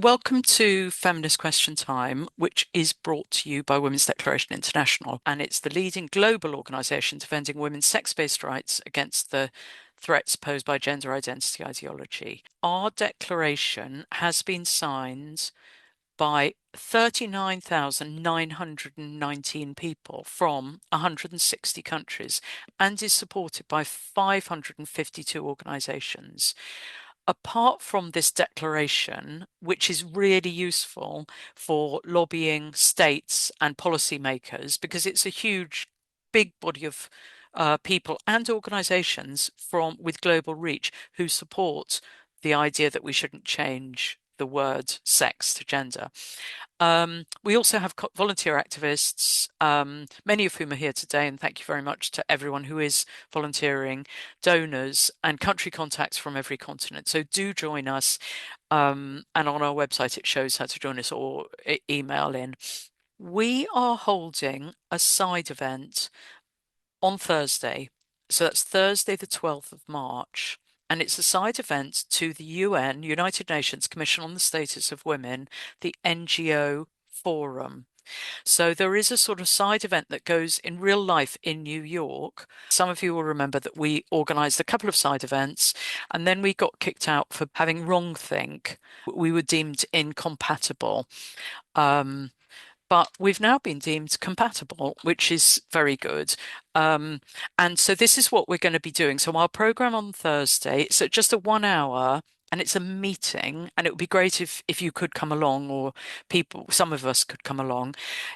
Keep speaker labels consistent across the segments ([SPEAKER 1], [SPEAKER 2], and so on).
[SPEAKER 1] Welcome to Feminist Question Time, which is brought to you by Women's Declaration International, and it's the leading global organisation defending women's sex-based rights against the threats posed by gender identity ideology. Our declaration has been signed by 39,919 people from 160 countries and is supported by 552 organisations. Apart from this declaration, which is really useful for lobbying states and policymakers, because it's a huge, big body of people and organizations with global reach who support the idea that we shouldn't change the word sex to gender. We also have volunteer activists, many of whom are here today, and thank you very much to everyone who is volunteering, donors, and country contacts from every continent. So do join us, and on our website it shows how to join us or email in. We are holding a side event on Thursday. So that's Thursday, the 12th of March. And it's a side event to the UN, United Nations Commission on the Status of Women, the NGO Forum. So there is a sort of side event that goes in real life in New York. Some of you will remember that we organized a couple of side events and then we got kicked out for having wrongthink. We were deemed incompatible. But we've now been deemed compatible, which is very good. And so this is what we're going to be doing. So our program on Thursday, it's just a 1 hour and it's a meeting, and it would be great if you could come along, or some of us could come along.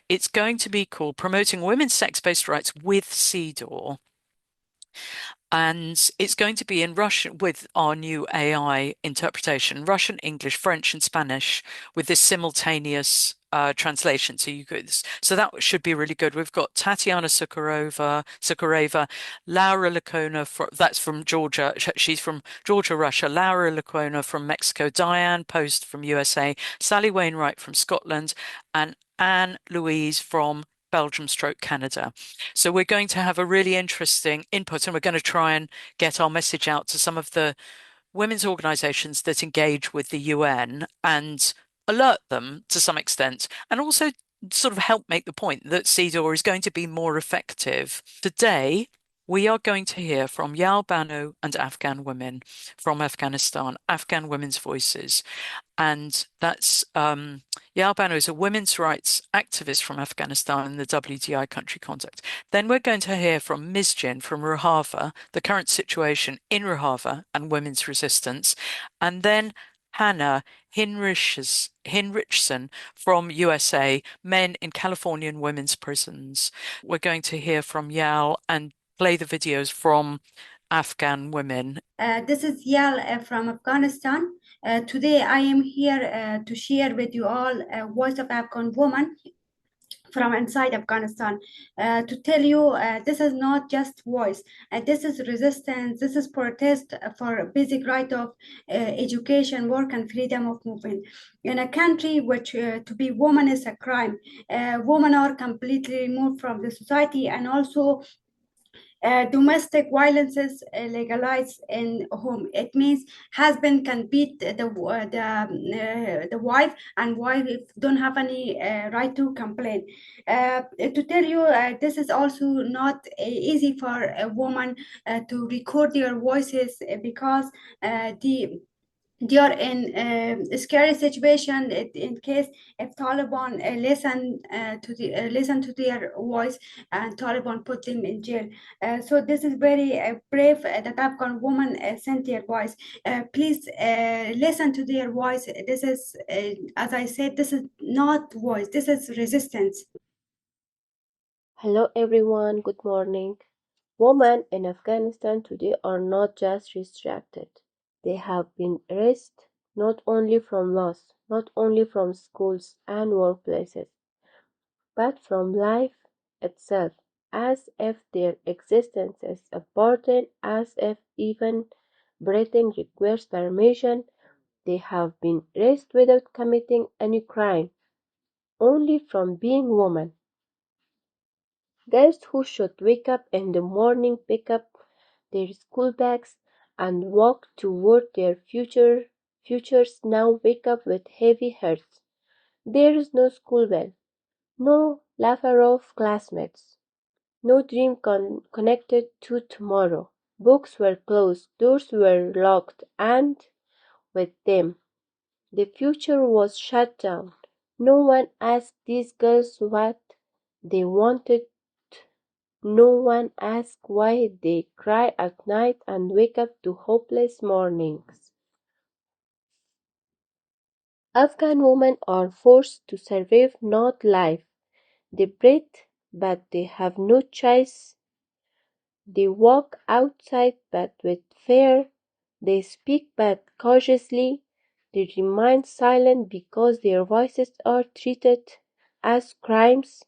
[SPEAKER 1] It's going to be called Promoting Women's Sex-Based Rights with CEDAW. And it's going to be in Russian with our new AI interpretation, Russian, English, French, and Spanish with this simultaneous translation. So that should be really good. We've got Tatiana Sukareva, Laura Lacona, that's from Georgia. She's from Georgia, Russia. Laura Lacona from Mexico. Diane Post from USA. Sally Wainwright from Scotland, and Anne Louise from Belgium/Canada. So we're going to have a really interesting input, and we're going to try and get our message out to some of the women's organizations that engage with the UN and alert them to some extent, and also sort of help make the point that CEDAW is going to be more effective. Today, we are going to hear from Yal Bano and Afghan women from Afghanistan, Afghan women's voices. And that's Yal Bano is a women's rights activist from Afghanistan in the WDI country contact. Then we're going to hear from Mizgin from Rojava, the current situation in Rojava and women's resistance. And then Hannah Hinrichsen from USA, men in Californian women's prisons. We're going to hear from Yal and play the videos from Afghan women.
[SPEAKER 2] This is Yal from Afghanistan. Today I am here to share with you all a voice of Afghan woman from inside Afghanistan, to tell you this is not just voice, this is resistance, this is protest for basic right of education, work, and freedom of movement. In a country which to be woman is a crime, women are completely removed from the society, and also domestic violences legalized in home. It means husband can beat the wife, and wife don't have any right to complain. To tell you, this is also not easy for a woman to record their voices, because they are in a scary situation in case if Taliban listen to their voice, and Taliban put them in jail. So this is very brave that Afghan woman sent their voice. Please listen to their voice. This is, as I said, this is not voice. This is resistance.
[SPEAKER 3] Hello everyone, good morning. Women in Afghanistan today are not just restricted. They have been erased not only from laws, not only from schools and workplaces, but from life itself, as if their existence is a burden, as if even breathing requires permission. They have been erased without committing any crime, only from being women. Girls who should wake up in the morning, pick up their school bags, and walk toward their future futures now wake up with heavy hearts. There is no school bell, no laughter of classmates, no dream connected to tomorrow. Books were closed, doors were locked, and with them, the future was shut down. No one asked these girls what they wanted. No one asked why they cry at night and wake up to hopeless mornings. Afghan women are forced to survive, not live. They breathe, but they have no choice. They walk outside, but with fear. They speak, but cautiously. They remain silent because their voices are treated as crimes.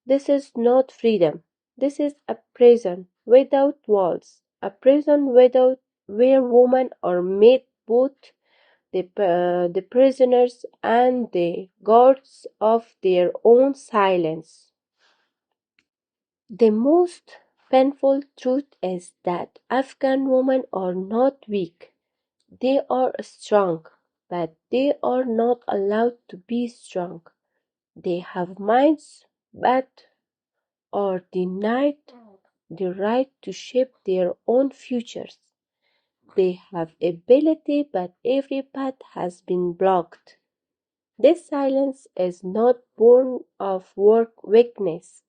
[SPEAKER 3] This is not freedom. This is a prison without walls, a prison without where women are made both the prisoners and the guards of their own silence. The most painful truth is that Afghan women are not weak. They are strong, but they are not allowed to be strong. They have minds, but are denied the right to shape their own futures. They have ability, but every path has been blocked. This silence is not born of weakness,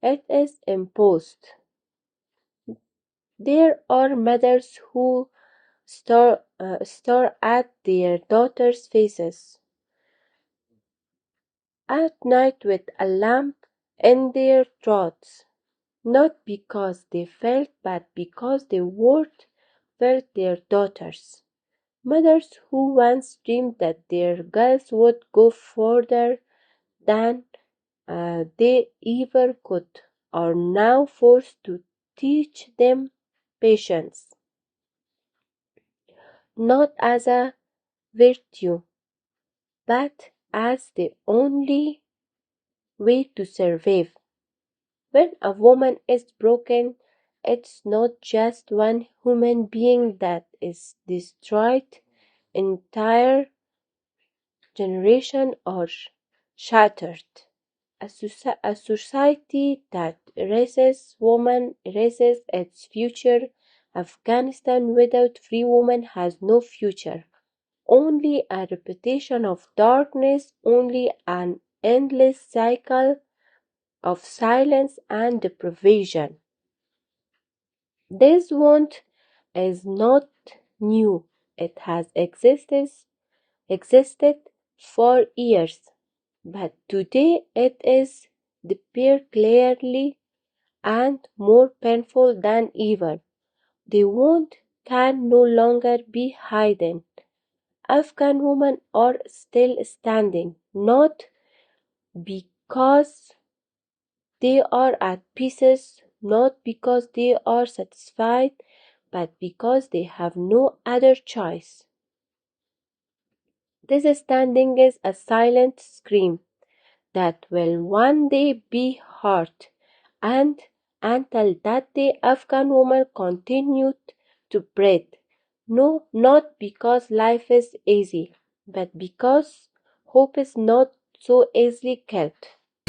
[SPEAKER 3] it is imposed. There are mothers who stare at their daughters' faces at night with a lamp in their throats, not because they felt, but because the world felt their daughters. Mothers who once dreamed that their girls would go further than they ever could are now forced to teach them patience, not as a virtue, but as the only way to survive. When a woman is broken, it's not just one human being that is destroyed, entire generation are shattered. A society that erases women erases its future. Afghanistan without free women has no future. Only a repetition of darkness, only an endless cycle of silence and deprivation. This want is not new. It has existed for years, but today it is appear clearly and more painful than ever. The wound can no longer be hidden. Afghan women are still standing, not because they are at peace, not because they are satisfied, but because they have no other choice. This standing is a silent scream that will one day be heard, and until that day Afghan women continued to breathe. No, not because life is easy, but because hope is not so easily killed.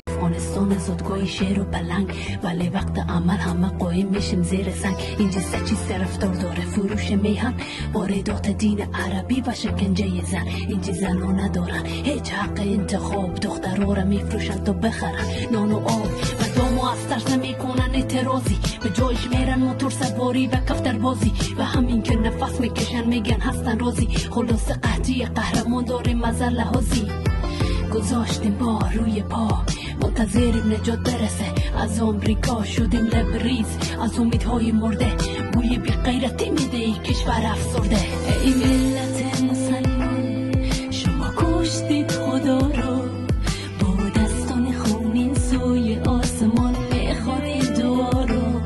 [SPEAKER 4] افغانستان زادگاهی شعر و پلنگ ولی وقت عمل همه قایم میشیم زیر سنگ اینجا سچی رفتار داره فروش میهن واردات دین عربی و شکنجه زن اینجا زنها ندارن هیچ حق انتخاب دخترها را میفروشن تا بخرن نان و آب و دامو از ترس نمیکنن اعتراضی به جایش میرن موتور سواری و کفتر بازی و همین که نفس میکشن میگن هستن راضی خلاص قحطی قهرمان داره مزه لحاظی گذاشتیم با روی پا منتظریم نجات برسه از آمریکا شدیم لبریز از امیدهای مرده بوی بی غیرتی میده ای کشور افسرده ای ملت مسلمان شما کشتید خدا رو با دستان خونین سوی آسمان میخوانید دعا رو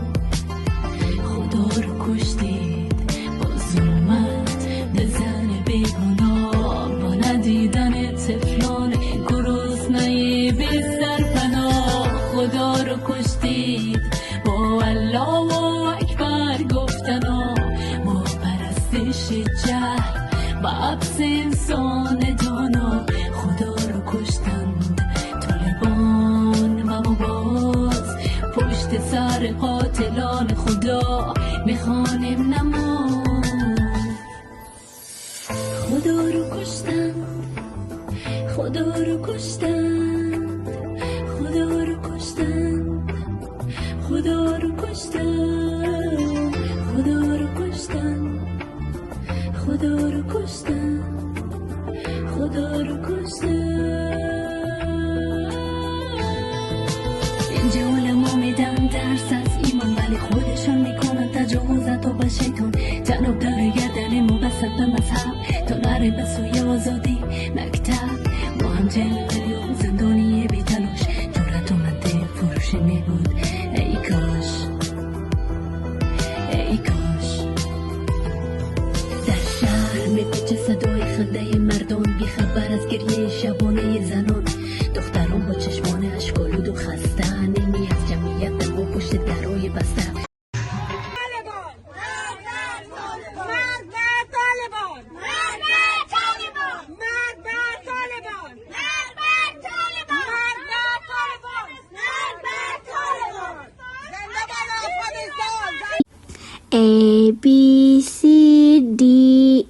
[SPEAKER 4] خدا رو کشتید با ظلمت به زن بیگناه با ندیدن طفلان گرسنه بی سرپناه خدا رو کشتید با الله اکبر گفتنا با پرستش جهل با حبس جلال خدا میخوانیم نماز. خدا رو کشتن، خدا رو کشتن، خدا رو کشتن، خدا رو کشتن، خدا رو کشتن، خدا رو کشتن، خدا رو کشتن. اینجا علما میدن درس از ایمان، ولی خودشان میکنن تجاوزت و به شیطان. جناب داره گردن مبسط به مذهب تا نره به سوی آزادی مکتب. ما هم 40 میلیون زندانی بی تلاش، جورت و منطق فروشی میبود. ای کاش، ای کاش. در شهر میپیچه صدای خنده مردم، بی خبر از گریه شبانه زنان. دختران با چشمان اشکالود و خسته، نیمی از جمعیت در و پشت درای بسته.
[SPEAKER 5] A B C D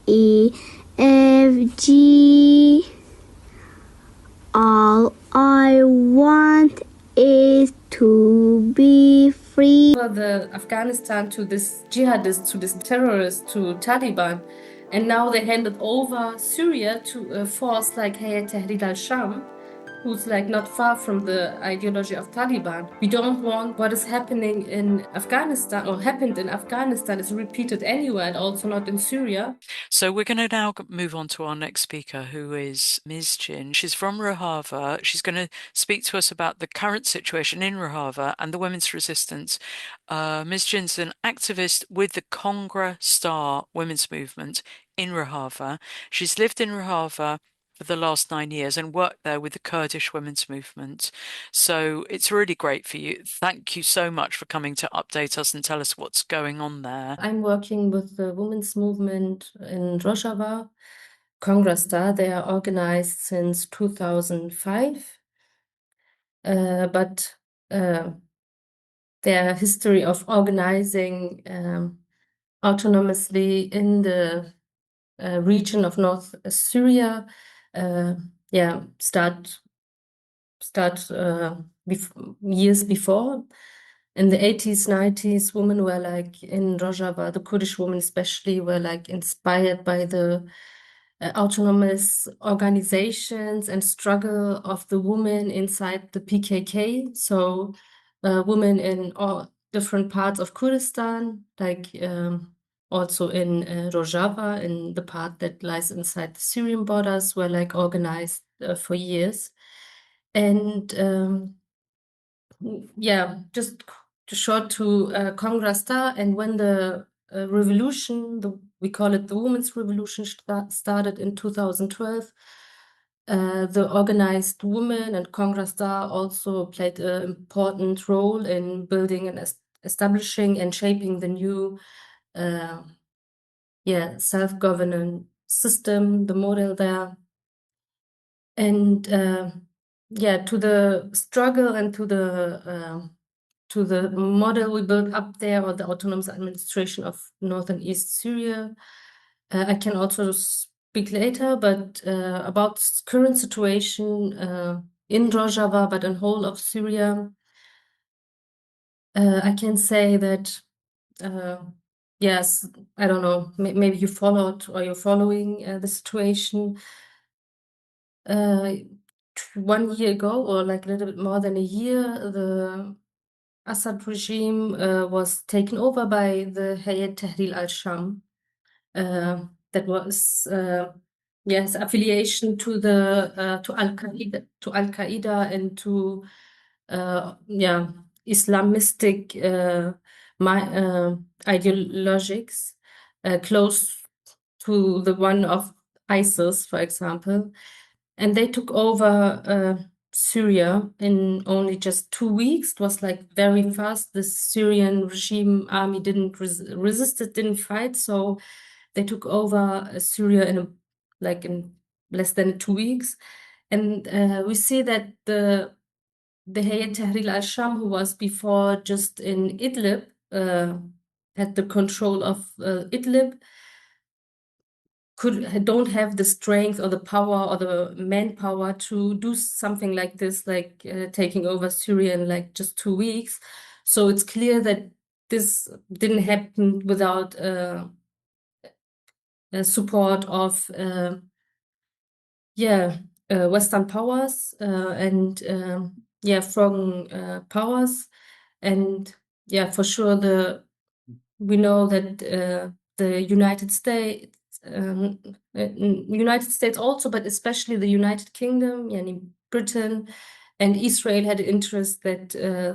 [SPEAKER 5] E F G. All I want is to be free.
[SPEAKER 6] The Afghanistan to this jihadists, to this terrorists, to Taliban, and now they handed over Syria to a force like Hayat Tahrir al-Sham, who's like not far from the ideology of Taliban. We don't want what is happening in Afghanistan or happened in Afghanistan is repeated anywhere, and also not in Syria.
[SPEAKER 1] So we're going to now move on to our next speaker, who is Mizgin. She's from Rojava. She's going to speak to us about the current situation in Rojava and the women's resistance. Mizgin's an activist with the Kongra Star women's movement in Rojava. She's lived in Rojava for the last 9 years and worked there with the Kurdish women's movement. So it's really great for you. Thank you so much for coming to update us and tell us what's going on there.
[SPEAKER 6] I'm working with the women's movement in Rojava, Kongra Star. They are organized since 2005, but their history of organizing autonomously in the region of North Syria, start years before. In the 80s, 90s, women were like in Rojava, the Kurdish women especially, were like inspired by the autonomous organizations and struggle of the women inside the PKK. So women in all different parts of Kurdistan, like also in Rojava, in the part that lies inside the Syrian borders, were like organized for years. And just short to Kongra Star. And when the revolution, we call it the Women's Revolution, started in 2012, the organized women and Kongra Star also played an important role in building and establishing and shaping the new self-governance system, the model there. And to the struggle and to the model we built up there, or the autonomous administration of northern East Syria, I can also speak later. But about current situation in Rojava, but in whole of Syria, I can say that yes, I don't know, maybe you followed or you're following the situation. 1 year ago, or like a little bit more than a year, the Assad regime was taken over by the Hayat Tahrir al-Sham. That was affiliation to the to Al-Qaeda and to Islamistic ideologies close to the one of ISIS, for example. And they took over Syria in only just 2 weeks. It was like very fast. The Syrian regime army didn't resist it, didn't fight. So they took over Syria in less than 2 weeks. And we see that the Hayat Tahrir al-Sham, who was before just in Idlib, had the control of Idlib don't have the strength or the power or the manpower to do something like this, like taking over Syria in like just 2 weeks. So it's clear that this didn't happen without support of Western powers and foreign powers. And for sure we know that the United States also, but especially the United Kingdom, Britain and Israel had interest that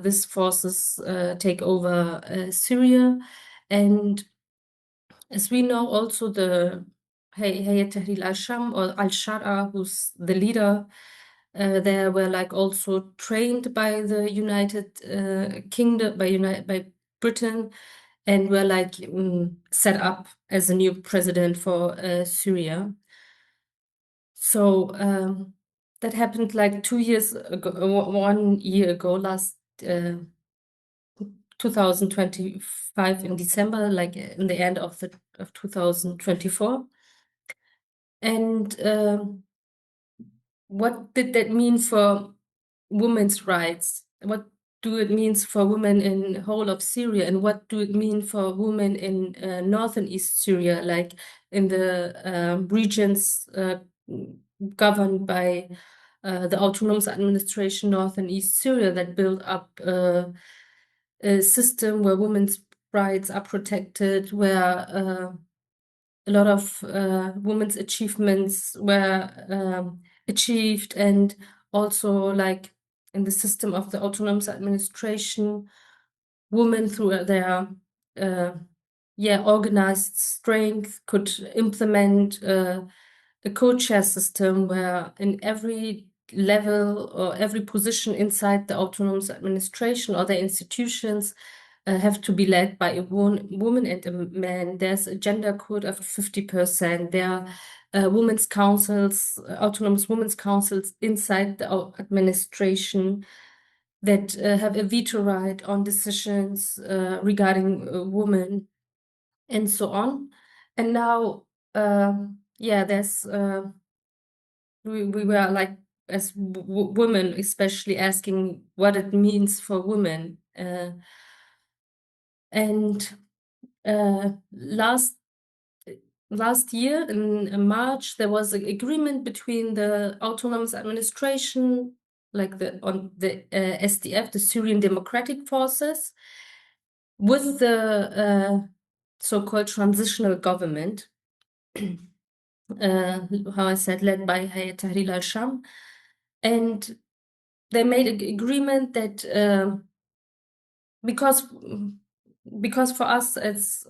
[SPEAKER 6] these forces take over Syria. And as we know, also the Hayat Tahrir al-Sham or al-Shara, who's the leader, they were like also trained by the United Kingdom, by Britain, and were like set up as a new president for Syria. So that happened like 2 years ago, 1 year ago, last 2025 in December, like in the end of 2024. And what did that mean for women's rights? What do it means for women in the whole of Syria, and what do it mean for women in northern East Syria, like in the regions governed by the autonomous administration northern East Syria that built up a system where women's rights are protected, where a lot of women's achievements were achieved, and also like in the system of the autonomous administration, women through their organized strength could implement a co-chair system where in every level or every position inside the autonomous administration or the institutions have to be led by a woman and a man. There's a gender code of 50%. There are women's councils, autonomous women's councils inside the administration that have a veto right on decisions regarding women and so on. And now, there's we were like as women, especially asking what it means for women. And last year in March, there was an agreement between the autonomous administration, like the SDF, the Syrian Democratic Forces, with the so-called transitional government, how I said, led by Hayat Tahrir al-Sham. And they made an agreement that because for us it's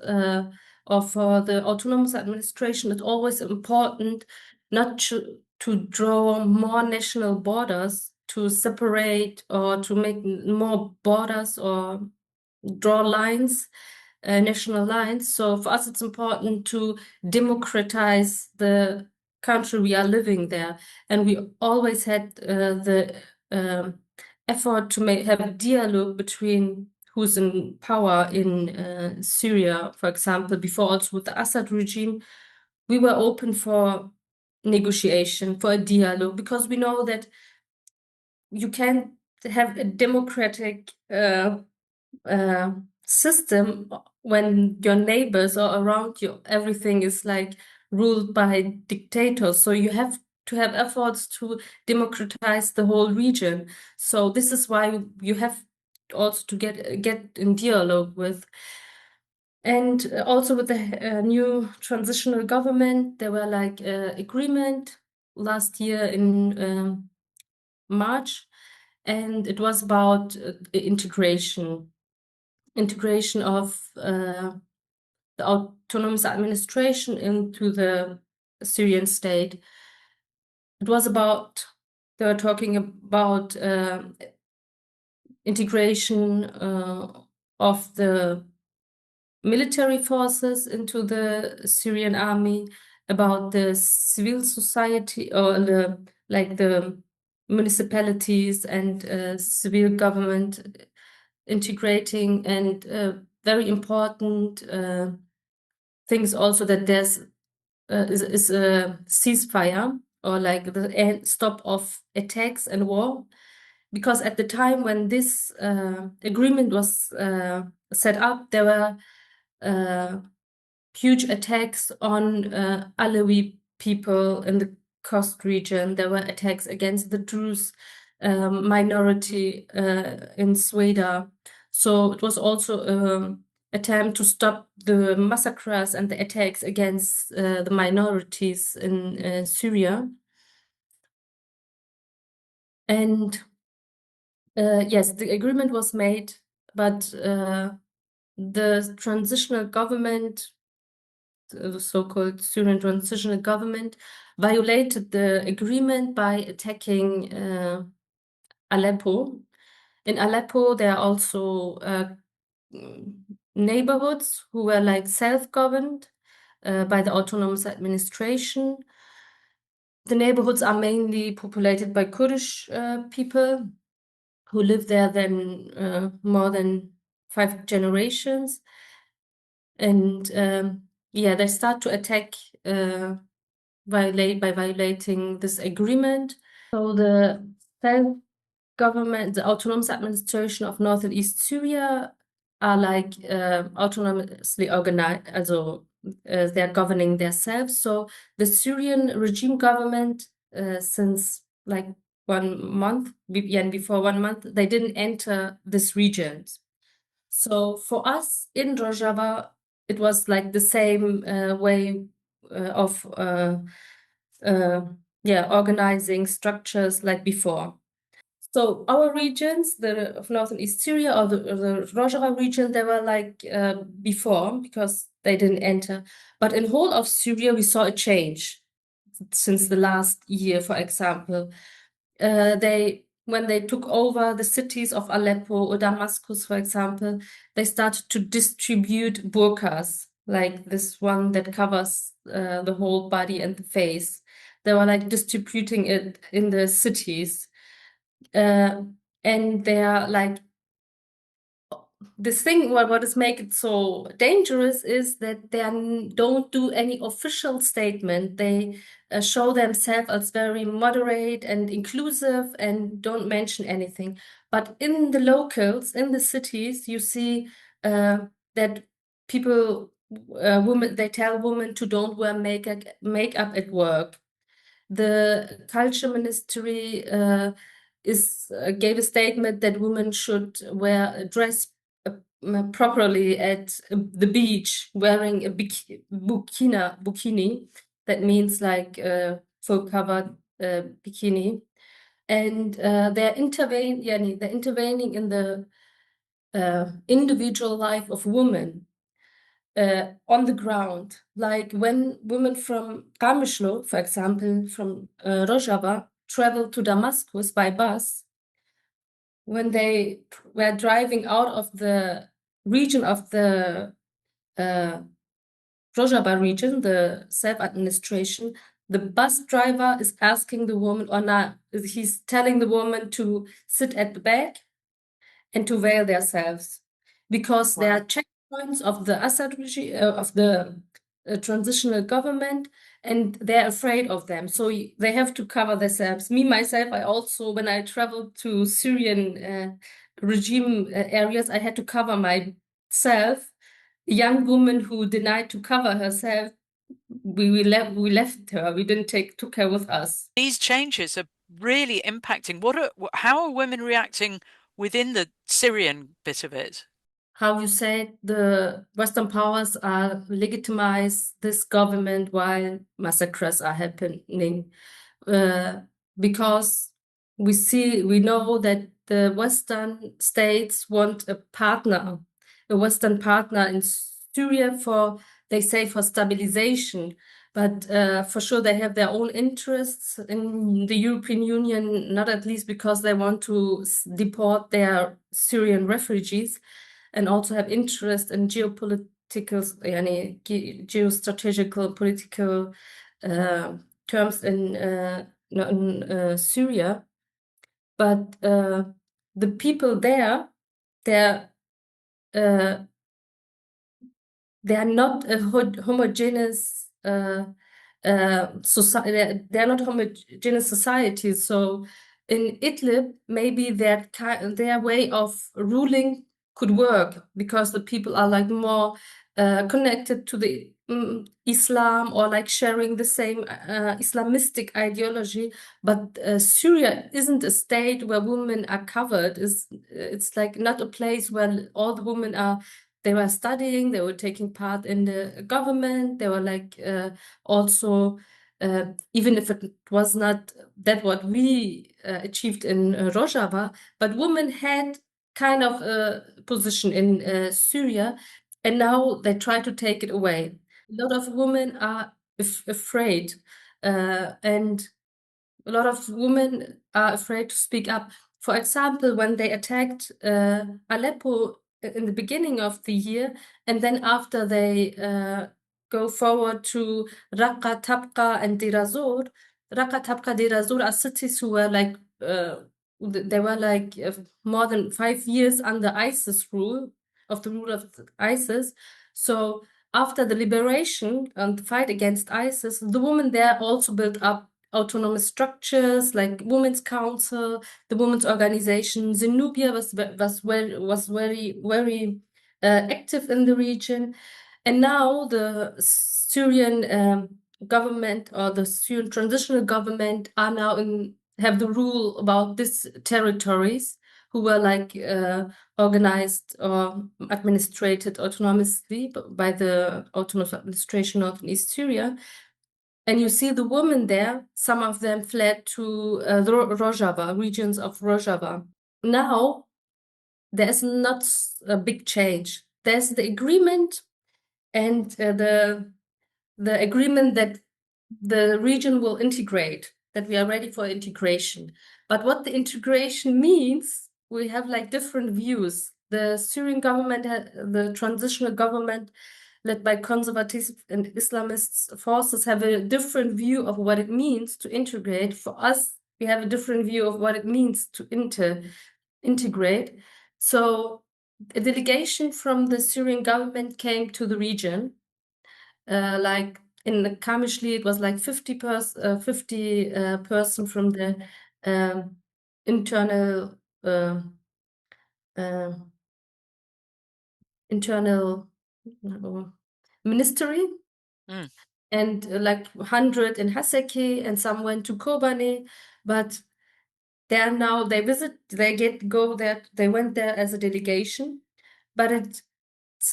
[SPEAKER 6] or for the autonomous administration, it's always important not to draw more national borders, to separate or to make more borders or draw lines, national lines. So for us, it's important to democratize the country we are living there. And we always had the effort to have a dialogue between who's in power in Syria, for example. Before, also with the Assad regime, we were open for negotiation, for a dialogue, because we know that you can't have a democratic system when your neighbors or around you, everything is like ruled by dictators. So you have to have efforts to democratize the whole region. So this is why you have also to get in dialogue with. And also with the new transitional government, there were like agreement last year in March, and it was about integration of the autonomous administration into the Syrian state. It was about, they were talking about integration of the military forces into the Syrian army, about the civil society or the municipalities and civil government integrating, and very important thing is also that there's is a ceasefire, or like the stop of attacks and war, because at the time when this agreement was set up, there were huge attacks on Alawi people in the coast region. There were attacks against the Druze minority in CEDAW. So it was also an attempt to stop the massacres and the attacks against the minorities in Syria. And yes, the agreement was made, but the transitional government, the so-called Syrian transitional government, violated the agreement by attacking Aleppo. In Aleppo, there are also neighborhoods who were like self-governed by the autonomous administration. The neighborhoods are mainly populated by Kurdish people who live there then more than 5 generations. And yeah, they start to attack by violating this agreement. So the self-government, the autonomous administration of North and East Syria are like autonomously organized, also they're governing themselves. So the Syrian regime government, since like 1 month, and before 1 month, they didn't enter this region. So for us in Rojava, it was like the same way of organizing structures like before. So our regions, the of North and East Syria or the Rojava region, they were like before because they didn't enter. But in whole of Syria, we saw a change since the last year, for example. When they took over the cities of Aleppo or Damascus, for example, they started to distribute burqas, like this one that covers the whole body and the face. They were like distributing it in the cities. And they are like, this thing, what is make it so dangerous is that they don't do any official statement. They show themselves as very moderate and inclusive and don't mention anything. But in the locals, in the cities, you see that people, women, they tell women to don't wear makeup at work. The culture ministry gave a statement that women should wear dress properly at the beach, wearing a bikini. That means like full covered bikini, and they're intervening in the individual life of women. On the ground, like when women from Kamishlo, for example, from Rojava, traveled to Damascus by bus, when they were driving out of the region of the Rojava region, the self-administration, the bus driver is asking the woman, or not, he's telling the woman to sit at the back and to veil themselves, because there are checkpoints of the Assad regime, of the transitional government, and they're afraid of them. So they have to cover themselves. Me, myself, I also, when I traveled to Syrian regime areas, I had to cover myself. A young woman who denied to cover herself, we left her. We didn't took her with us.
[SPEAKER 1] These changes are really impacting. How are women reacting within the Syrian bit of it?
[SPEAKER 6] How you say the Western powers are legitimize this government while massacres are happening, because we know that the Western states want a Western partner in Syria they say for stabilization, but for sure they have their own interests in the European Union, not at least because they want to deport their Syrian refugees, and also have interest in geostrategical, political terms in Syria. But the people there, they're they are not a homogeneous society. They are not homogeneous societies. So in Idlib, maybe their way of ruling could work because the people are like more connected to the Islam, or like sharing the same Islamistic ideology. But Syria isn't a state where women are covered. It's like not a place where all the women are. They were studying, they were taking part in the government, they were like also, even if it was not that what we achieved in Rojava, but women had kind of a position in Syria, and now they try to take it away. A lot of women are afraid, and a lot of women are afraid to speak up. For example, when they attacked Aleppo in the beginning of the year, and then after they go forward to Raqqa, Tabqa, and Deir ez-Zor. Raqqa, Tabqa, Deir ez-Zor are cities who were like they were like more than 5 years under ISIS rule, of the rule of ISIS. So after the liberation and the fight against ISIS, the women there also built up autonomous structures like Women's Council, the women's organization. Zenubia was very active in the region, and now the Syrian government, or the Syrian transitional government, are now have the rule about these territories, who were like organized or administrated autonomously by the Autonomous Administration of East Syria. And you see the women there, some of them fled to the Rojava, regions of Rojava. Now, there's not a big change. There's the agreement, and the agreement that the region will integrate, that we are ready for integration. But what the integration means, we have like different views. The Syrian government, the transitional government led by conservative and Islamist forces, have a different view of what it means to integrate. For us, we have a different view of what it means to integrate. So a delegation from the Syrian government came to the region, like in the Kamishli, it was like 50 person from the internal ministry, and like 100 in Haseki, and some went to Kobane, but they are now, they went there as a delegation, but it's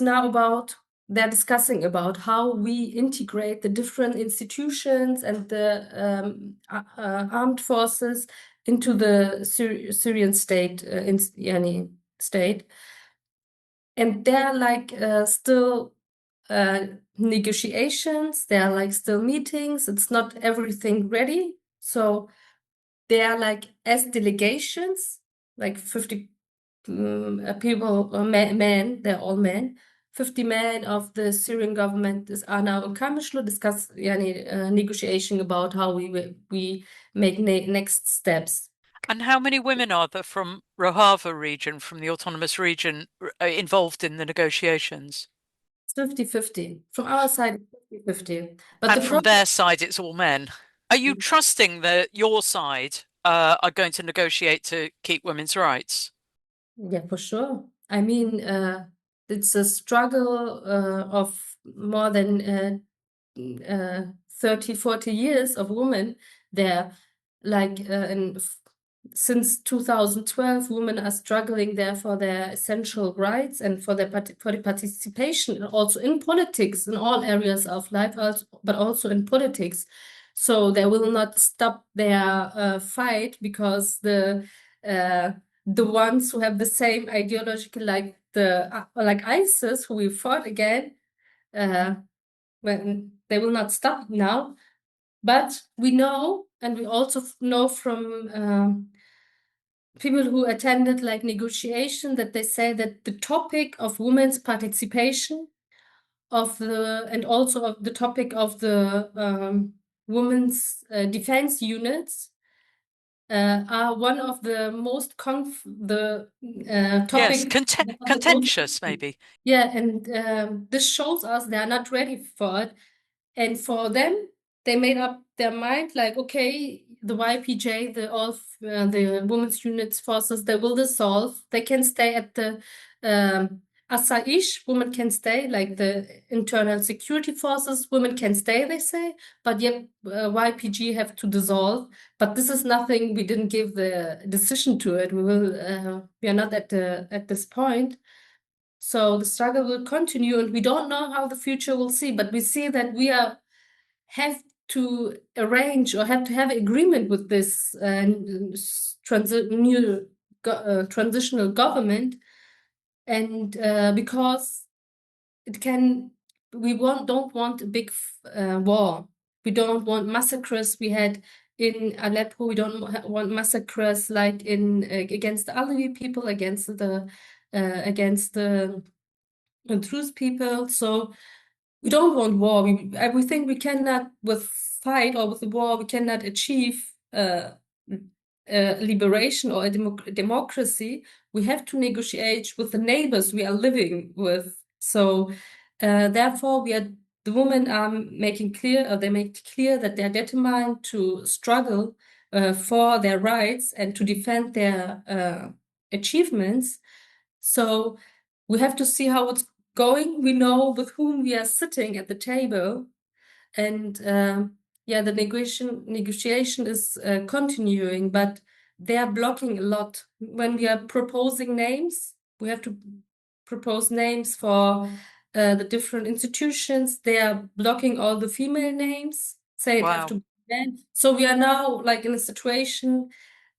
[SPEAKER 6] now about, they're discussing about how we integrate the different institutions and the armed forces into the Syrian state, state. And there are like still negotiations, there are like still meetings, it's not everything ready. So they are like, as delegations, like 50 people, men, they're all men. 50 men of the Syrian government are now in Kamishlo discuss negotiation about how we make next steps.
[SPEAKER 1] And how many women are there from Rojava region, from the autonomous region, involved in the negotiations?
[SPEAKER 6] It's 50-50. From our side, it's 50-50. But
[SPEAKER 1] and from their side, it's all men. Are you trusting that your side are going to negotiate to keep women's rights?
[SPEAKER 6] Yeah, for sure. I mean, it's a struggle of more than 30, 40 years of women there. Like since 2012, women are struggling there for their essential rights and for their for the participation, also in politics, in all areas of life, but also in politics. So they will not stop their fight, because the ones who have the same ideology, like like ISIS, who we fought again, when they will not stop now. But we know, and we also know from people who attended like negotiation, that they say that the topic of women's participation and also of the topic of the women's defense units are one of the most
[SPEAKER 1] Yes,
[SPEAKER 6] topics.
[SPEAKER 1] contentious, maybe.
[SPEAKER 6] Yeah, and this shows us they are not ready for it. And for them, they made up their mind like, okay, the YPJ, the women's units forces, they will dissolve. They can stay at the Asaish, women can stay, like the internal security forces, women can stay, they say, but yet YPG have to dissolve. But this is nothing, we didn't give the decision to it. We are not at this point. So the struggle will continue, and we don't know how the future will see, but we see that we have to arrange or have to have agreement with this new transitional government, and because don't want a big war. We don't want massacres we had in Aleppo. We don't want massacres like in against the Alawi people, against the Druze people. So we don't want war. We think we cannot, with fight or with the war, we cannot achieve liberation or a democracy. We have to negotiate with the neighbors we are living with. So therefore, the women are making clear, or they make clear that they are determined to struggle for their rights and to defend their achievements. So we have to see how it's going. We know with whom we are sitting at the table, and yeah, the negotiation is continuing, but they are blocking a lot. When we are proposing names, we have to propose names for the different institutions. They are blocking all the female names, say it have
[SPEAKER 1] Wow.
[SPEAKER 6] to be men. So we are now like in a situation,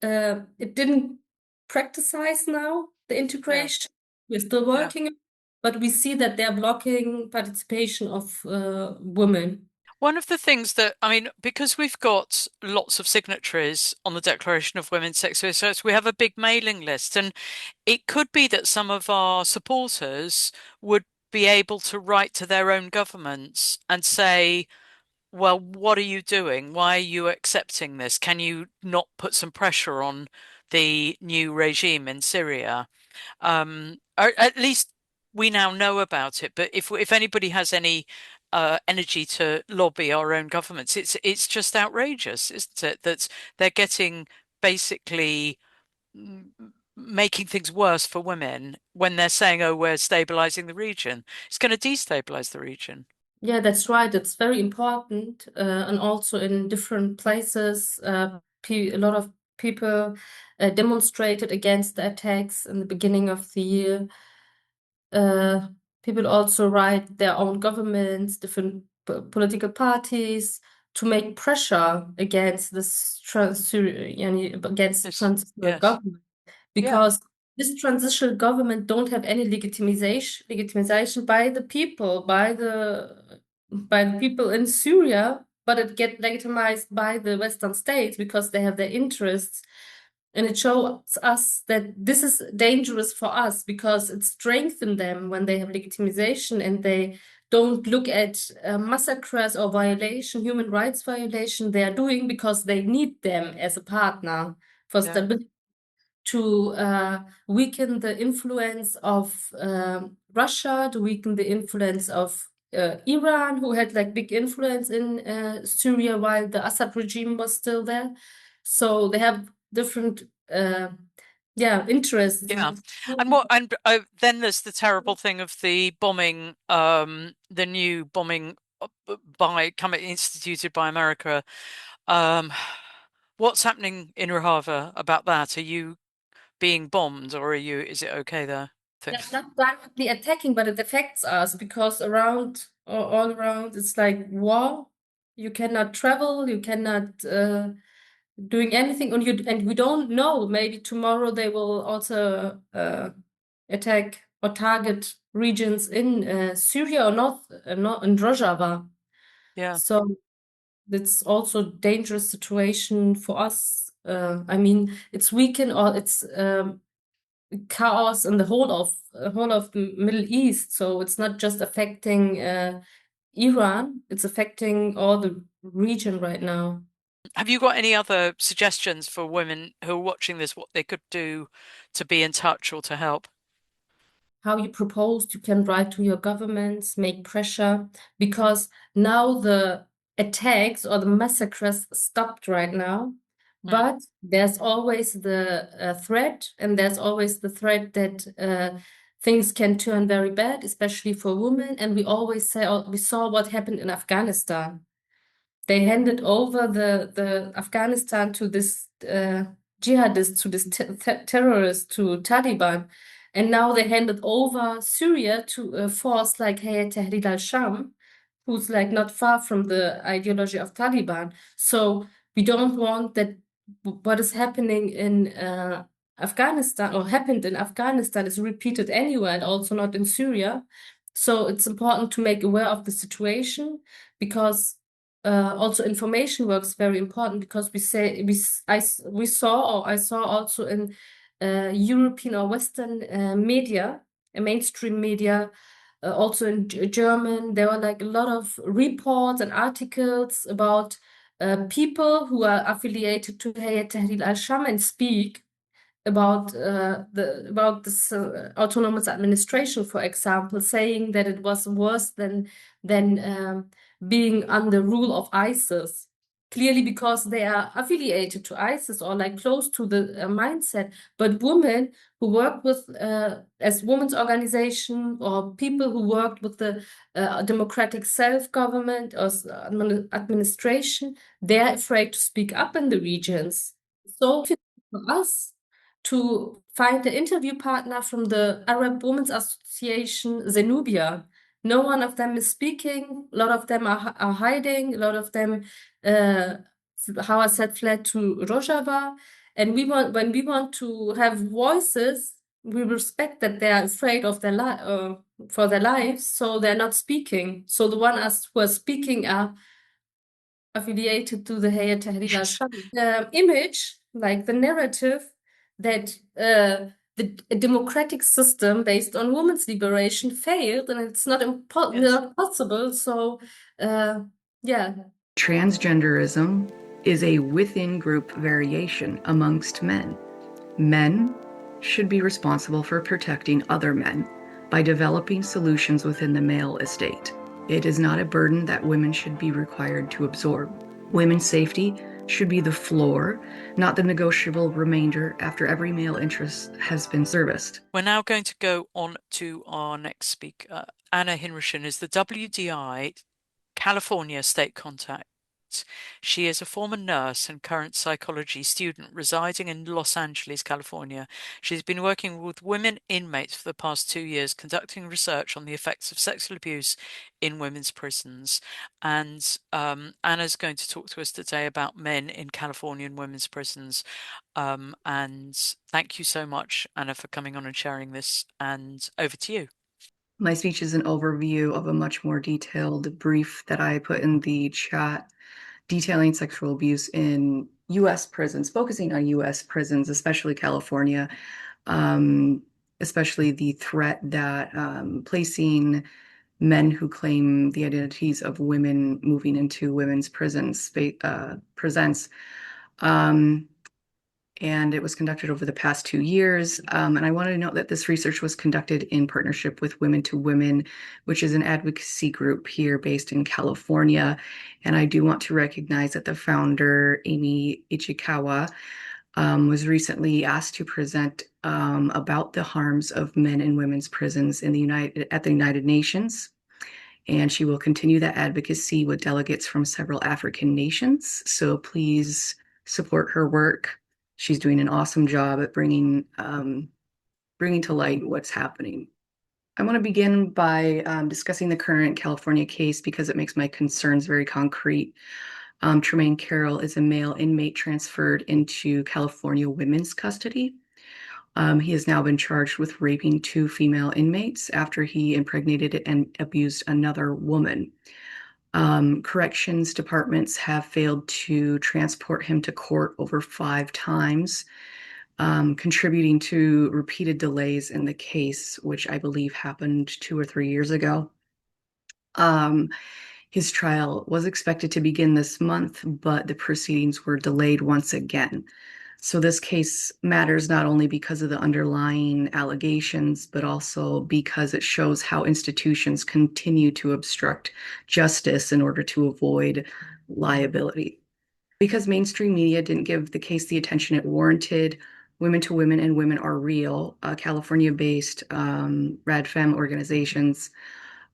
[SPEAKER 6] it didn't practicize now, the integration. We're still working, but we see that they're blocking participation of women.
[SPEAKER 1] One of the things that, I mean, because we've got lots of signatories on the Declaration of Women's Sexual Rights, we have a big mailing list, and it could be that some of our supporters would be able to write to their own governments and say, well, what are you doing? Why are you accepting this? Can you not put some pressure on the new regime in Syria? Or at least we now know about it. But if anybody has any energy to lobby our own governments, it's just outrageous, isn't it? That they're getting basically making things worse for women when they're saying, "Oh, we're stabilizing the region." It's going to destabilize the region.
[SPEAKER 6] Yeah, that's right. It's very important, and also in different places, a lot of people demonstrated against the attacks in the beginning of the year. People also write their own governments, different political parties, to make pressure against this transitional government, because this transitional government don't have any legitimization by the people, by the people in Syria, but it get legitimized by the Western states because they have their interests. And it shows us that this is dangerous for us because it strengthens them when they have legitimization and they don't look at massacres or human rights violation they are doing because they need them as a partner for stability, to weaken the influence of Russia, to weaken the influence of Iran, who had like big influence in Syria while the Assad regime was still there. So they have different interests.
[SPEAKER 1] Yeah. And then there's the terrible thing of the bombing, the new bombing instituted by America. What's happening in Rojava about that? Are you being bombed, or is it okay there?
[SPEAKER 6] Not directly attacking, but it affects us because all around it's like war. You cannot travel, you cannot doing anything, and we don't know. Maybe tomorrow they will also attack or target regions in Syria or not in Rojava.
[SPEAKER 1] Yeah.
[SPEAKER 6] So it's also a dangerous situation for us. I mean, it's weakened or it's chaos in the whole of the Middle East. So it's not just affecting Iran; it's affecting all the region right now.
[SPEAKER 1] Have you got any other suggestions for women who are watching this, what they could do to be in touch or to help?
[SPEAKER 6] How you proposed you can write to your governments, make pressure, because now the attacks or the massacres stopped right now, but there's always the threat, and there's always the threat that things can turn very bad, especially for women. And we always say, we saw what happened in Afghanistan. They handed over the Afghanistan to this jihadist, to this terrorist, to Taliban, and now they handed over Syria to a force like Hayat Tahrir al-Sham, who's like not far from the ideology of Taliban. So we don't want that what is happening in Afghanistan or happened in Afghanistan is repeated anywhere, and also not in Syria. So it's important to make aware of the situation, because also information work is very important, because we saw, or I saw also in European or Western media, mainstream media, also in German, there were like a lot of reports and articles about people who are affiliated to Hayat Tahrir al-Sham and speak about this autonomous administration, for example, saying that it was worse than being under rule of ISIS. Clearly, because they are affiliated to ISIS or like close to the mindset. But women who work with as women's organization, or people who worked with the democratic self-government or administration, they're afraid to speak up in the regions. So for us to find an interview partner from the Arab Women's Association, Zenubia. No one of them is speaking. A lot of them are hiding. A lot of them, how I said, fled to Rojava. And when we want to have voices, we respect that they are afraid of for their lives, so they're not speaking. So the ones who are speaking are affiliated to the Hayat Tahrir al-Sham. The image, like the narrative, that the democratic system based on women's liberation failed, and it's not possible. So, yeah.
[SPEAKER 7] Transgenderism is a within-group variation amongst men. Men should be responsible for protecting other men by developing solutions within the male estate. It is not a burden that women should be required to absorb. Women's safety should be the floor, not the negotiable remainder after every male interest has been serviced.
[SPEAKER 1] We're now going to go on to our next speaker. Anna Hinrichsen is the WDI California state contact. She is a former nurse and current psychology student residing in Los Angeles, California. She's been working with women inmates for the past 2 years, conducting research on the effects of sexual abuse in women's prisons. And Anna's going to talk to us today about men in Californian women's prisons. And thank you so much, Anna, for coming on and sharing this. And over to you.
[SPEAKER 7] My speech is an overview of a much more detailed brief that I put in the chat, detailing sexual abuse in U.S. prisons, focusing on U.S. prisons, especially California, especially the threat that placing men who claim the identities of women moving into women's prisons presents. And it was conducted over the past 2 years. And I wanted to note that this research was conducted in partnership with Women to Women, which is an advocacy group here based in California. And I do want to recognize that the founder, Amy Ichikawa, was recently asked to present about the harms of men in women's prisons at the United Nations. And she will continue that advocacy with delegates from several African nations. So please support her work. She's doing an awesome job at bringing to light what's happening. I want to begin by discussing the current California case because it makes my concerns very concrete. Tremaine Carroll is a male inmate transferred into California women's custody. He has now been charged with raping 2 female inmates after he impregnated and abused another woman. Corrections departments have failed to transport him to court over 5 times, contributing to repeated delays in the case, which I believe happened 2 or 3 years ago. His trial was expected to begin this month, but the proceedings were delayed once again. So this case matters not only because of the underlying allegations, but also because it shows how institutions continue to obstruct justice in order to avoid liability. Because mainstream media didn't give the case the attention it warranted, Women to Women and Women Are Real, California-based RadFem organizations,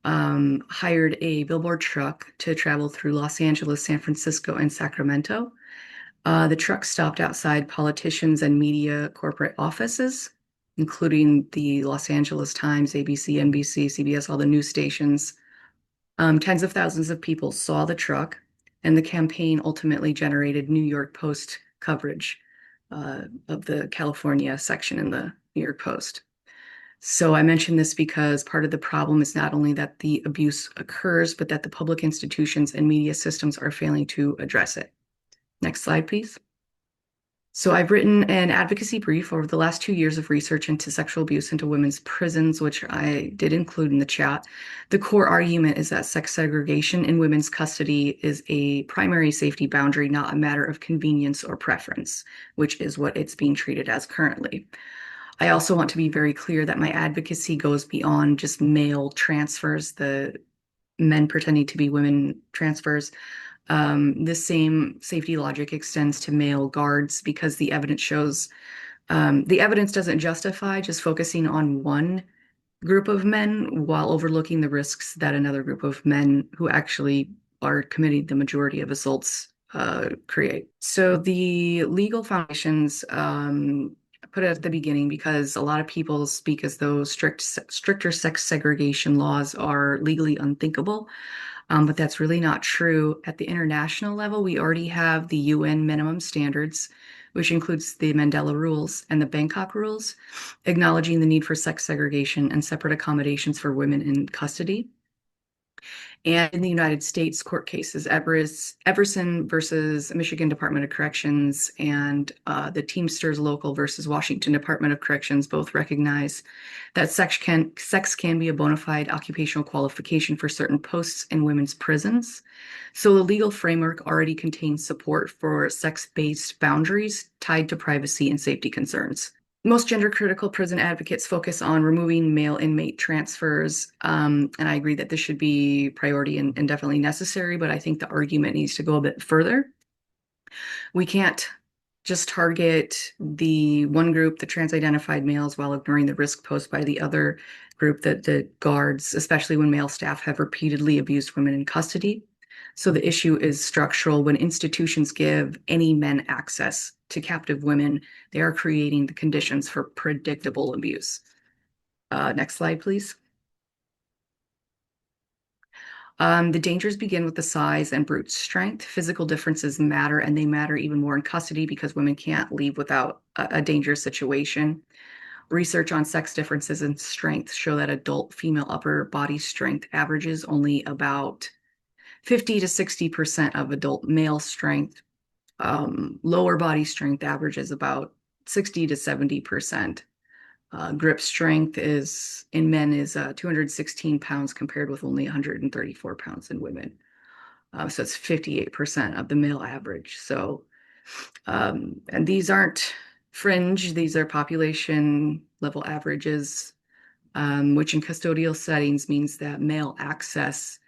[SPEAKER 7] hired a billboard truck to travel through Los Angeles, San Francisco, and Sacramento. The truck stopped outside politicians and media corporate offices, including the Los Angeles Times, ABC, NBC, CBS, all the news stations. Tens of thousands of people saw the truck, and the campaign ultimately generated New York Post coverage of the California section in the New York Post. So I mention this because part of the problem is not only that the abuse occurs, but that the public institutions and media systems are failing to address it. Next slide, please. So I've written an advocacy brief over the last 2 years of research into sexual abuse into women's prisons, which I did include in the chat. The core argument is that sex segregation in women's custody is a primary safety boundary, not a matter of convenience or preference, which is what it's being treated as currently. I also want to be very clear that my advocacy goes beyond just male transfers, the men pretending to be women transfers. The same safety logic extends to male guards because the evidence shows the evidence doesn't justify just focusing on one group of men while overlooking the risks that another group of men who actually are committing the majority of assaults create. So the legal foundations put it at the beginning because a lot of people speak as though stricter sex segregation laws are legally unthinkable. But that's really not true. At the international level, we already have the UN minimum standards, which includes the Mandela Rules and the Bangkok Rules, acknowledging the need for sex segregation and separate accommodations for women in custody. And in the United States, court cases, Everson versus Michigan Department of Corrections and the Teamsters Local versus Washington Department of Corrections both recognize that sex can be a bona fide occupational qualification for certain posts in women's prisons. So the legal framework already contains support for sex-based boundaries tied to privacy and safety concerns. Most gender-critical prison advocates focus on removing male inmate transfers, and I agree that this should be priority and definitely necessary, but I think the argument needs to go a bit further. We can't just target the one group, the trans-identified males, while ignoring the risk posed by the other group, the guards, especially when male staff have repeatedly abused women in custody. So the issue is structural. When institutions give any men access to captive women, they are creating the conditions for predictable abuse. Next slide, please. The dangers begin with the size and brute strength. Physical differences matter, and they matter even more in custody because women can't leave without a dangerous situation. Research on sex differences in strength show that adult female upper body strength averages only about 50 to 60% of adult male strength. Lower body strength averages about 60 to 70%. Grip strength in men is 216 pounds compared with only 134 pounds in women. So it's 58% of the male average. So, and these aren't fringe, these are population level averages, which in custodial settings means that male access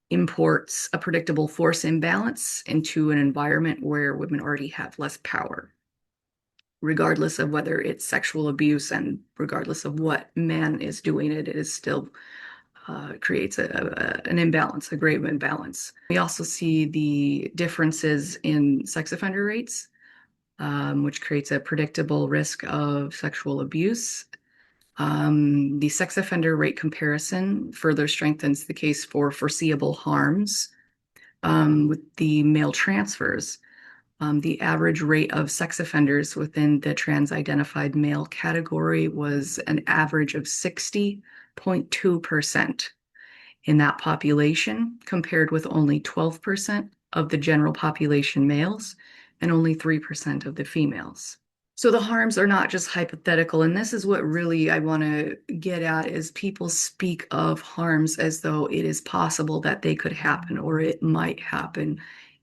[SPEAKER 7] imports a predictable force imbalance into an environment where women already have less power, regardless of whether it's sexual abuse and regardless of what man is doing it, it is still creates an imbalance, a grave imbalance. We also see the differences in sex offender rates, which creates a predictable risk of sexual abuse. The sex offender rate comparison further strengthens the case for foreseeable harms with the male transfers. The average rate of sex offenders within the trans-identified male category was an average of 60.2% in that population, compared with only 12% of the general population males and only 3% of the females. So the harms are not just hypothetical, and this is what really I want to get at is people speak of harms as though it is possible that they could happen or it might happen.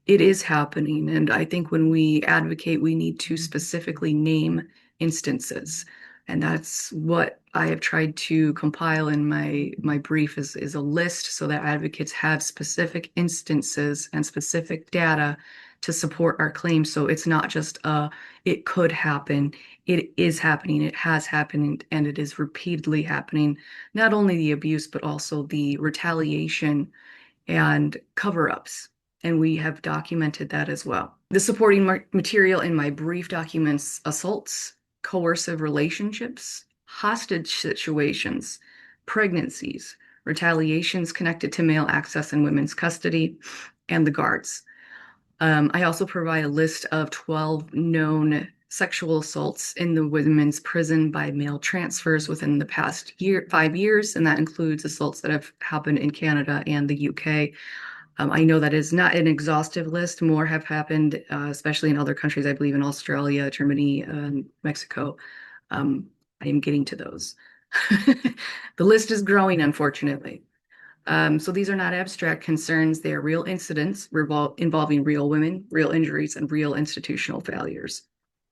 [SPEAKER 7] It is happening, and I think when we advocate, we need to specifically name instances. And that's what I have tried to compile in my brief is a list so that advocates have specific instances and specific data to support our claims. So it's not just it could happen. It is happening. It has happened, and it is repeatedly happening. Not only the abuse, but also the retaliation and cover-ups. And we have documented that as well. The supporting material in my brief documents assaults, coercive relationships, hostage situations, pregnancies, retaliations connected to male access and women's custody, and the guards. I also provide a list of 12 known sexual assaults in the women's prison by male transfers within the past 5 years, and that includes assaults that have happened in Canada and the UK. I know that is not an exhaustive list. More have happened, especially in other countries, I believe in Australia, Germany, Mexico. I am getting to those. The list is growing, unfortunately. So these are not abstract concerns. They are real incidents involving real women, real injuries, and real institutional failures.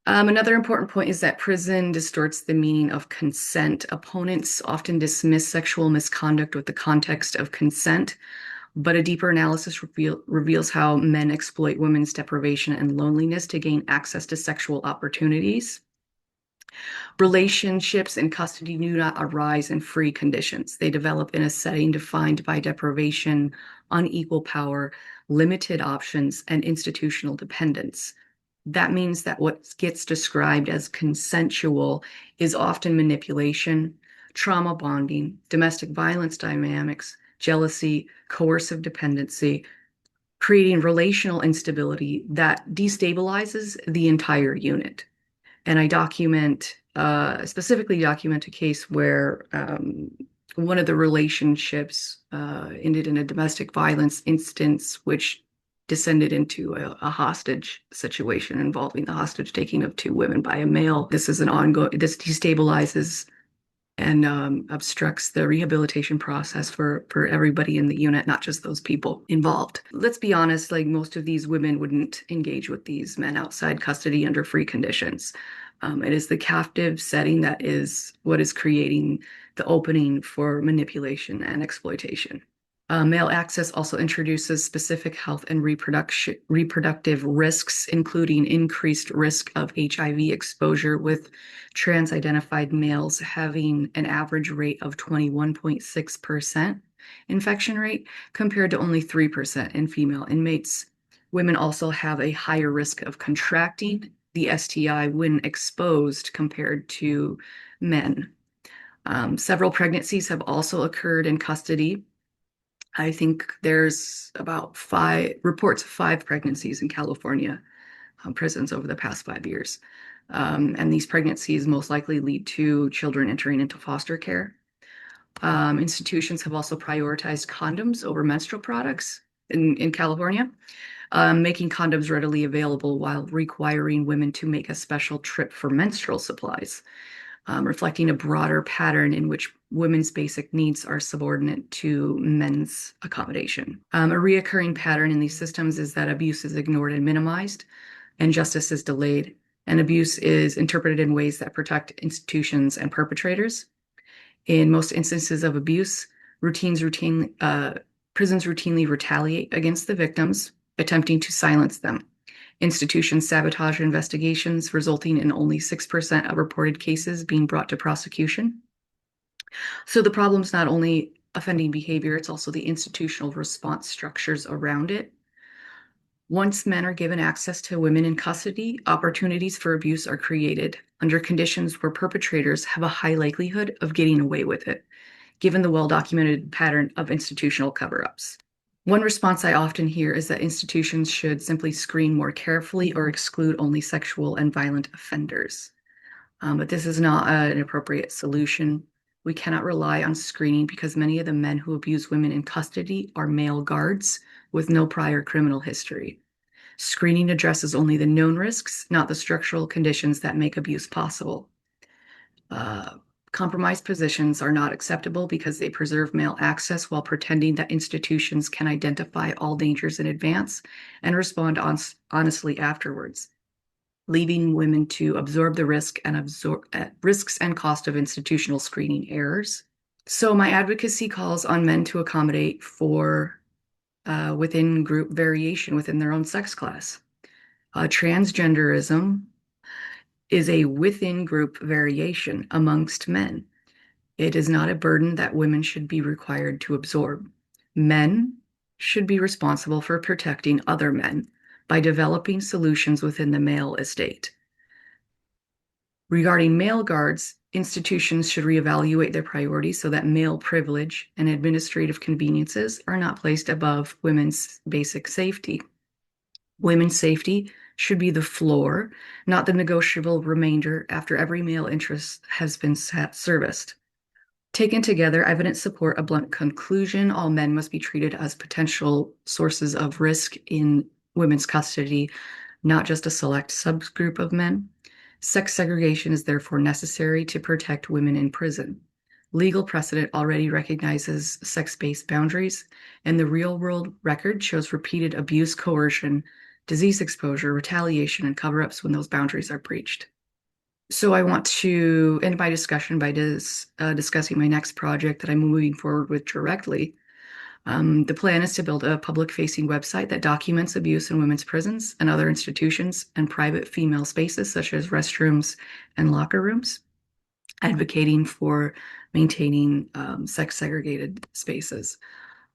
[SPEAKER 7] Another important point is that prison distorts the meaning of consent. Opponents often dismiss sexual misconduct with the context of consent, but a deeper analysis reveals how men exploit women's deprivation and loneliness to gain access to sexual opportunities. Relationships in custody do not arise in free conditions. They develop in a setting defined by deprivation, unequal power, limited options, and institutional dependence. That means that what gets described as consensual is often manipulation, trauma bonding, domestic violence dynamics, jealousy, coercive dependency, creating relational instability that destabilizes the entire unit. And I specifically document a case where one of the relationships ended in a domestic violence instance, which descended into a hostage situation involving the hostage taking of 2 women by a male. This destabilizes and obstructs the rehabilitation process for everybody in the unit, not just those people involved. Let's be honest, like most of these women wouldn't engage with these men outside custody under free conditions. It is the captive setting that is what is creating the opening for manipulation and exploitation. Male access also introduces specific health and reproductive risks, including increased risk of HIV exposure, with trans-identified males having an average rate of 21.6% infection rate compared to only 3% in female inmates. Women also have a higher risk of contracting the STI when exposed compared to men. Several pregnancies have also occurred in custody. I think there's about 5 reports of 5 pregnancies in California prisons over the past 5 years. And these pregnancies most likely lead to children entering into foster care. Institutions have also prioritized condoms over menstrual products in California, making condoms readily available while requiring women to make a special trip for menstrual supplies. Reflecting a broader pattern in which women's basic needs are subordinate to men's accommodation. A reoccurring pattern in these systems is that abuse is ignored and minimized, and justice is delayed, and abuse is interpreted in ways that protect institutions and perpetrators. In most instances of abuse, prisons routinely retaliate against the victims, attempting to silence them. Institutions sabotage investigations, resulting in only 6% of reported cases being brought to prosecution. So the problem's not only offending behavior, it's also the institutional response structures around it. Once men are given access to women in custody, opportunities for abuse are created under conditions where perpetrators have a high likelihood of getting away with it, given the well-documented pattern of institutional cover-ups. One response I often hear is that institutions should simply screen more carefully or exclude only sexual and violent offenders. But this is not an appropriate solution. We cannot rely on screening because many of the men who abuse women in custody are male guards with no prior criminal history. Screening addresses only the known risks, not the structural conditions that make abuse possible. Compromised positions are not acceptable because they preserve male access while pretending that institutions can identify all dangers in advance and respond honestly afterwards, leaving women to absorb the risks and cost of institutional screening errors. So my advocacy calls on men to accommodate for within group variation within their own sex class. Transgenderism is a within group variation amongst men. It is not a burden that women should be required to absorb. Men should be responsible for protecting other men by developing solutions within the male estate. Regarding male guards, institutions should reevaluate their priorities so that male privilege and administrative conveniences are not placed above women's basic safety. Women's safety should be the floor, not the negotiable remainder after every male interest has been serviced. Taken together, evidence support a blunt conclusion. All men must be treated as potential sources of risk in women's custody, not just a select subgroup of men. Sex segregation is therefore necessary to protect women in prison. Legal precedent already recognizes sex-based boundaries, and the real-world record shows repeated abuse, coercion, disease exposure, retaliation, and cover-ups when those boundaries are breached. So I want to end my discussion by discussing my next project that I'm moving forward with directly. The plan is to build a public-facing website that documents abuse in women's prisons and other institutions and private female spaces such as restrooms and locker rooms, advocating for maintaining sex-segregated spaces.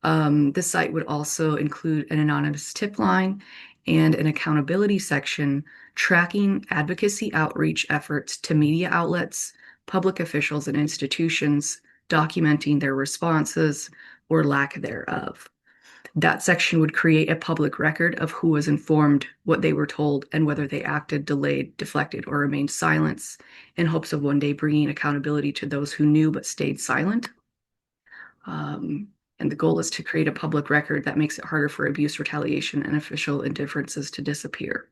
[SPEAKER 7] This site would also include an anonymous tip line and an accountability section tracking advocacy outreach efforts to media outlets, public officials, and institutions, documenting their responses or lack thereof. That section would create a public record of who was informed, what they were told, and whether they acted, delayed, deflected, or remained silent, in hopes of one day bringing accountability to those who knew but stayed silent. And the goal is to create a public record that makes it harder for abuse, retaliation, and official indifferences to disappear.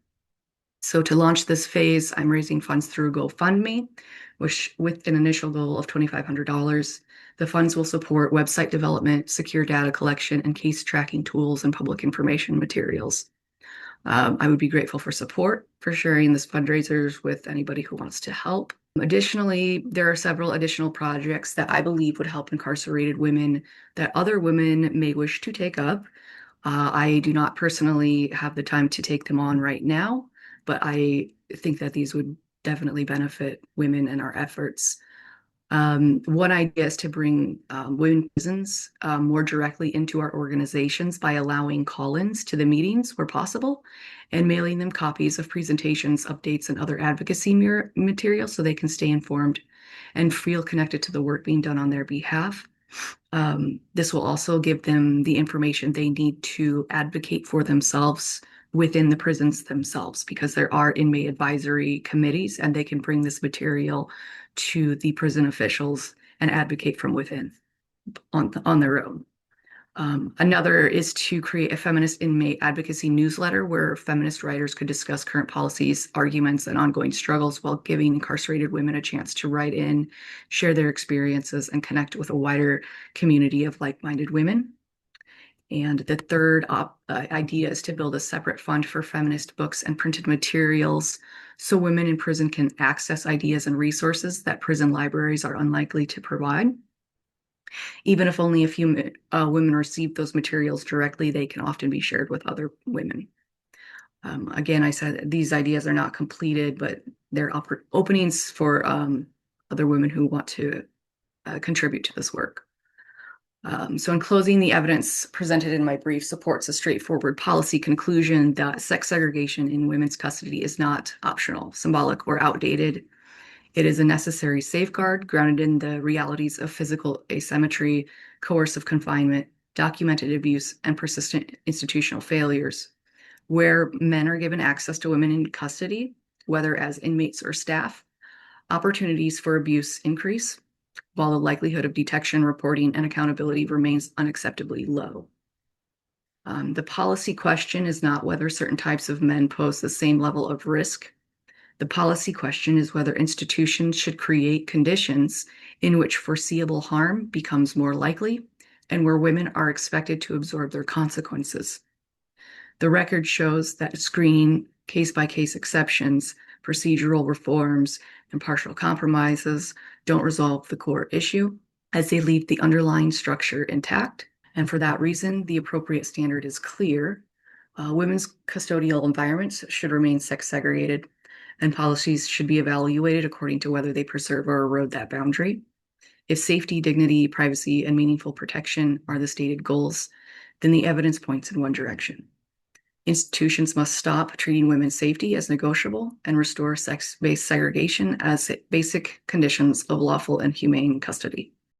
[SPEAKER 7] So to launch this phase, I'm raising funds through GoFundMe, which with an initial goal of $2,500. The funds will support website development, secure data collection, and case tracking tools and public information materials. I would be grateful for support for sharing this fundraisers with anybody who wants to help. Additionally, there are several additional projects that I believe would help incarcerated women that other women may wish to take up. I do not personally have the time to take them on right now, but I think that these would definitely benefit women in our efforts. One idea is to bring women prisons more directly into our organizations by allowing call-ins to the meetings where possible and mailing them copies of presentations, updates, and other advocacy material so they can stay informed and feel connected to the work being done on their behalf. This will also give them the information they need to advocate for themselves within the prisons themselves, because there are inmate advisory committees and they can bring this material to the prison officials and advocate from within on their own. Another is to create a feminist inmate advocacy newsletter where feminist writers could discuss current policies, arguments, and ongoing struggles while giving incarcerated women a chance to write in, share their experiences, and connect with a wider community of like-minded women. And the third idea is to build a separate fund for feminist books and printed materials so women in prison can access ideas and resources that prison libraries are unlikely to provide. Even if only a few women receive those materials directly, they can often be shared with other women. Again, I said these ideas are not completed, but they're openings for other women who want to contribute to this work. So in closing, the evidence presented in my brief supports a straightforward policy conclusion that sex segregation in women's custody is not optional, symbolic, or outdated. It is a necessary safeguard grounded in the realities of physical asymmetry, coercive confinement, documented abuse, and persistent institutional failures. Where men are given access to women in custody, whether as inmates or staff, opportunities for abuse increase, while the likelihood of detection, reporting, and accountability remains unacceptably low. The policy question is not whether certain types of men pose the same level of risk. The policy question is whether institutions should create conditions in which foreseeable harm becomes more likely and where women are expected to absorb their consequences. The record shows that screening, case-by-case exceptions, procedural reforms, and partial compromises don't resolve the core issue, as they leave the underlying structure intact. And for that reason, the appropriate standard is clear. Women's custodial environments should remain sex segregated, and policies should be evaluated according to whether they preserve or erode that boundary. If safety, dignity, privacy, and meaningful protection are the stated goals, then the evidence points in one direction. Institutions must stop treating women's safety as negotiable and restore sex-based segregation as basic conditions of lawful and humane custody.